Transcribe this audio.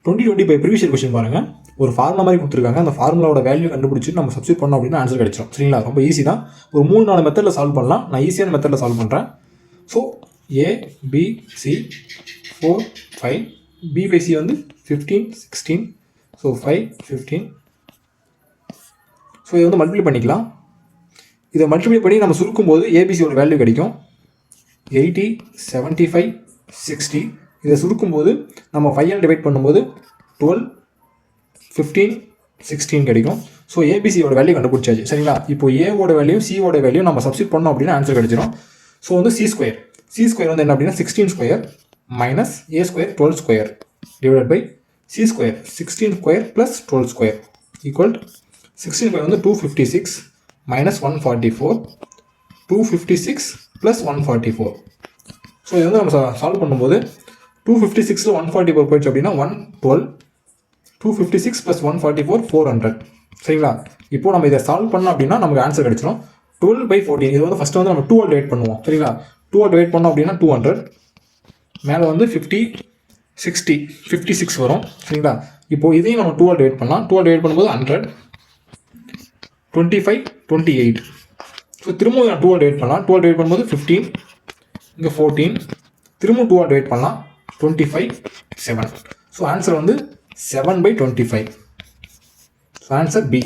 2020 by previous year question பாருங்கள். ஒரு formula மாதிரி கொடுத்துருக்காங்க. அந்த ஃபார்முலாவோட வேல்யூ கண்டுபிடிச்சி நம்ம சப்ஸ்டிட் பண்ணோம் அப்படின்னா ஆன்சர் கிடைச்சிடும். சரிங்களா? ரொம்ப ஈஸி தான். ஒரு 3-4 மெத்தடில் சால்வ் பண்ணலாம். நான் ஈஸியான மெத்தடில் சால்வ் பண்ணுறேன். So A, B, C 4, 5. B by C வந்து 15, 16. ஸோ 5, 15. ஸோ இதை வந்து மல்டிப்ளை பண்ணிக்கலாம். இதை மல்டிப்ளை பண்ணி நம்ம சுருக்கும்போது ஏபிசியோட வேல்யூ கிடைக்கும் 80, 75, 60. இதை சுருக்கும்போது நம்ம 5 டிவைட் பண்ணும்போது 12, 15, 16 கிடைக்கும். ஸோ ஏபிசியோட வேல்யூ கண்டுபிடிச்சாச்சு. சரிங்களா? இப்போ ஏவோட வேல்யூ சியோட வேல்யூ நம்ம சப்ஸ்டிட் பண்ணோம் அப்படின்னா ஆன்சர் கிடைச்சிடும். ஸோ வந்து சி ஸ்கொயர் வந்து என்ன அப்படின்னா 16 square minus A square 12 square divide by C square 16 square plus 12 square equal 16 square வந்து 256 மைனஸ் 144 256 ப்ளஸ் 144. ஸோ இது வந்து நம்ம சால்வ் பண்ணும்போது 256 144 போயிடுச்சு அப்படின்னா 112. 256 ப்ளஸ் 144 400. சரிங்களா? இப்போ நம்ம இதை சால்வ் பண்ணோம் அப்படின்னா நமக்கு ஆன்சர் கிடைச்சிடும் 12/14. இது வந்து ஃபஸ்ட்டு வந்து நம்ம 2 டிவைட் பண்ணுவோம். சரிங்களா? 2 டிவைட் பண்ணோம் அப்படின்னா 200. மேலே வந்து 50, 60, 56 வரும். சரிங்களா? இப்போ இதையும் நம்ம 2 டிவைட் பண்ணலாம். 2 டிவைட் பண்ணும்போது 100, 25, 28. ஸோ திரும்ப 2 டிவைட் பண்ணலாம். 2 டிவைட் பண்ணும்போது 15, இங்கே 14. திரும்ப 2 டிவைட் பண்ணலாம் 25, 7. ஸோ ஆன்சர் வந்து 7/25. So answer B.